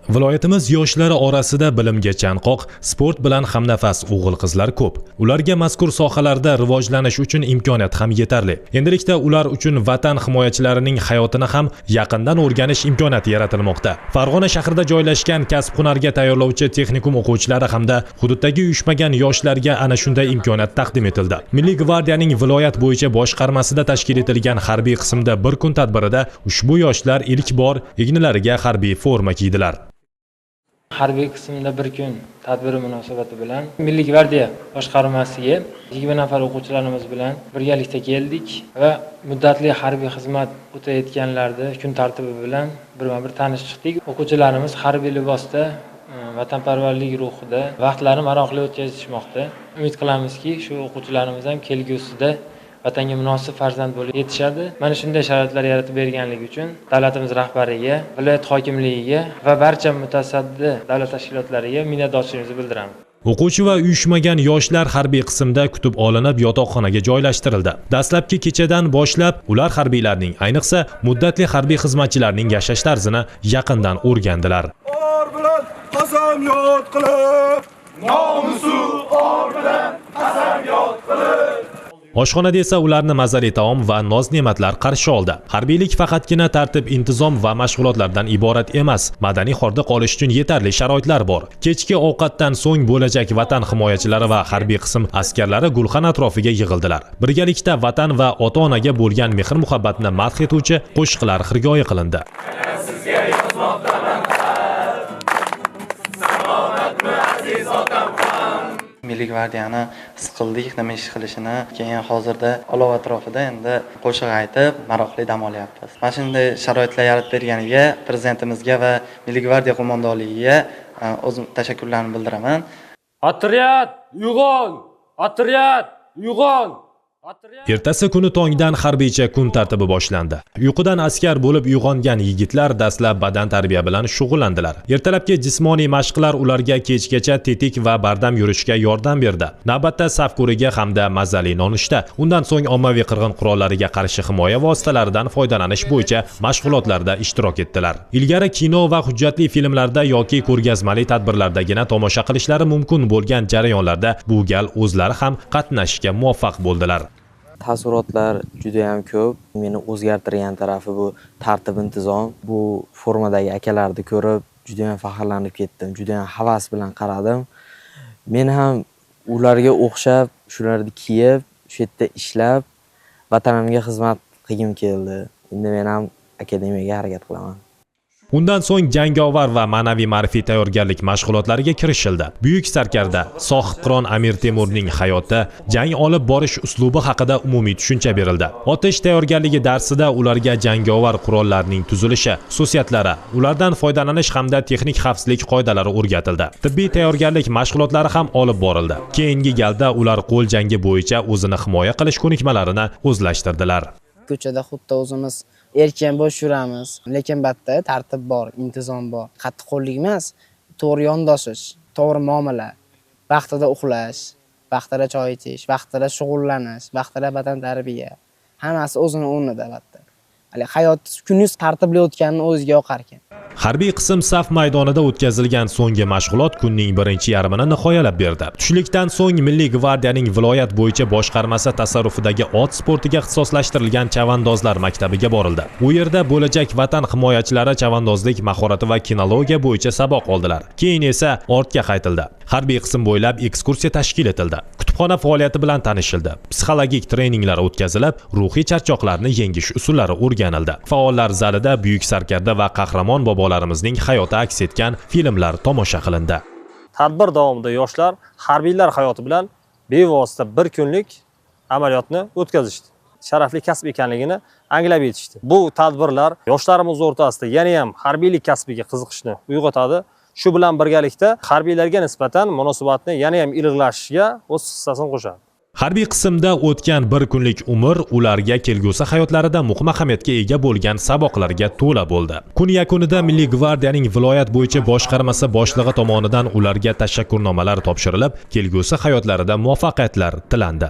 Viloyatimiz yoshlari orasida bilimga chanqoq, sport bilan hamnafas o'g'il-qizlar ko'p. Ularga mazkur sohalarda rivojlanish uchun imkoniyat ham yetarli. Endilikda ular uchun vatan himoyachilarining hayotini ham yaqindan o'rganish imkoniyati yaratilmoqda. Farg'ona shahrida joylashgan kasb-hunarga tayyorlovchi texnikum o'quvchilari hamda hududdagi uyushmagan yoshlarga ana shunday imkoniyat taqdim etildi. Milliy gvardiyaning viloyat bo'yicha boshqarmasida tashkil etilgan harbiy qismda bir kun tadbirida ushbu yoshlar ilk bor egnilariga harbiy forma kiydilar. Harbiy qismda bir kun tadbiri munosabati bilan Milliy gvardiya boshqarmasiga 20 nafar o'quvchilarimiz bilan birgalikda keldik va muddatli harbiy xizmat o'tayotganlarni kun tartibi bilan birma-bir tanishib chiqdik. O'quvchilarimiz harbiy libosda, vatanparvarlik ruhida vaqtlarini maroqli o'tkazishmoqda. Umid qilamizki, shu o'quvchilarimiz ham kelgusida vatanga munosib farzand bo'lib yetishadi. Mana shunday sharoitlar yaratib berganligi uchun davlatimiz rahbariga, viloyat hokimligiga va barcha mutasaddi davlat tashkilotlariga minnatdorchiligimizni bildiraman. O'quvchi va uyushmagan yoshlar harbiy qismda kutib olinib yotoqxonaga joylashtirildi. Dastlabki kechadan boshlab ular harbiylarning, ayniqsa muddatli harbiy xizmatchilarning yashash tarzini yaqindan o'rgandilar. Or bilan qasamyod qilib, nomusi or bilan qasamyod qilib. Oshxonada esa ularni mazali taom va noz-ne'matlar qarshi oldi. Harbiylik faqatgina tartib, intizom va mashg'ulotlardan iborat emas. Madaniy hordiq olish uchun yetarli sharoitlar bor. Kechki ovqatdan so'ng bo'lajak vatan himoyachilari va harbiy qism askarlari gulxan atrofiga yig'ildilar. Birgalikda vatan va ota-onaga bo'lgan mehr-muhabbatni madh etuvchi qo'shiqlar xirgoyi qilindi. Sizga yozmoqdaman salomatmi aziz otam ham. Milliy gvardiyani his qildik, nima ish qilishini. Keyin hozirda olov atrofida endi qo'shiq aytib, maroqli dam olyapmiz. Mana shunday sharoitlar yaratib berganiga prezidentimizga va Milliy gvardiya qo'mondonligiga o'zim tashakkurlarimni bildiraman. Otryad, uyg'on! Otryad, uyg'on! Ertasi kuni tongdan harbiycha kun tartibi boshlandi. Uyqudan askar bo'lib uyg'ongan yigitlar dastlab badan tarbiya bilan shug'ullandilar. Ertalabki jismoniy mashqlar ularga kechgacha tetik va bardam yurishga yordam berdi. Navbatda safkuriga hamda mazali nonushta, undan so'ng ommaviy qirg'in qurollariga qarshi himoya vositalaridan foydalanish bo'yicha mashg'ulotlarda ishtirok etdilar. Ilgari kino va hujjatli filmlarda yoki ko'rgazmali tadbirlardagina tomosha qilishlari mumkin bo'lgan jarayonlarda bu gal o'zlari ham qatnashishga muvaffaq bo'ldilar. Taassurotlar juda ham ko'p. Meni o'zgartirgan tarafi bu tartib, intizom. Bu formadagi akalarni ko'rib juda ham faxrlanib ketdim. Juda ham havas bilan qaradim. Men ham ularga o'xshab, shularni kiyib, shu yerda ishlab, vatanimga xizmat qilgim keldi. Endi men ham akademiyaga harakat qilaman. Undan so'ng jangovar va ma'naviy ma'rifiy tayyorgarlik mashg'ulotlariga kirishildi. Buyuk sarkarda Sohibqiron Amir Temurning hayoti, jang olib borish uslubi haqida umumiy tushuncha berildi. Otish tayyorgarligi darsida ularga jangovar qurollarning tuzilishi, xususiyatlari, ulardan foydalanish hamda texnik xavfsizlik qoidalari o'rgatildi. Tibbiy tayyorgarlik mashg'ulotlari ham olib borildi. Keyingi galda ular qo'l jangi bo'yicha o'zini himoya qilish ko'nikmalarini o'zlashtirdilar. Ko'chada xuddi o'zimiz erkin bo'sh yuramiz, lekin batda tartib bor, intizom bor. Qattiqqo'llik emas, to'g'ri yondashish, to'g'ri muomala, vaqtida uxlash, vaqtida choy ichish, vaqtida shug'ullanish, vaqtida vatan tarbiya. Hammasi o'zini o'rnida batda. Hayot kuningiz tartibli o'tganini o'ziga yoqar ekan. Harbiy qism saf maydonida o'tkazilgan so'nggi mashg'ulot kunning birinchi yarmini nihoyalab berdi. Tushlikdan so'ng Milliy gvardiyaning viloyat bo'yicha boshqarmasi tasarrufidagi ot sportiga ixtisoslashtirilgan chavandozlar maktabiga borildi. U yerda bo'lajak vatan himoyachilari chavandozlik mahorati va kinologiya bo'yicha saboq oldilar. Keyin esa ortga qaytildi. Harbiy qism bo'ylab ekskursiya tashkil etildi. Kutubxona faoliyati bilan tanishildi. Psixologik treninglar o'tkazilib, ruhiy charchoqlarni yengish usullari o'rganildi. Faollar zalida buyuk sarkarda va qahramon bobolarimizning hayoti aks etgan filmlar tomosha qilindi. Tadbir davomida yoshlar harbiylar hayoti bilan bevosita bir kunlik amaliyotni o'tkazishdi. Sharafli kasb ekanligini anglab yetishdi. Bu tadbirlar yoshlarimiz o'rtasida yana ham harbiylik kasbiga qiziqishni uyg'otadi. Shu bilan birgalikda harbiylarga nisbatan munosabatni yana ham iliqlashishiga o'z hissasini qo'shadi. Harbiy qismda o'tgan bir kunlik umr ularga kelgusi hayotlarida muhim ahamiyatga ega bo'lgan saboqlarga to'la bo'ldi. Kun yakunida Milliy gvardiyaning viloyat bo'yicha boshqarmasi boshlig'i tomonidan ularga tashakkurnomalar topshirilib, kelgusi hayotlarida muvaffaqiyatlar tilandi.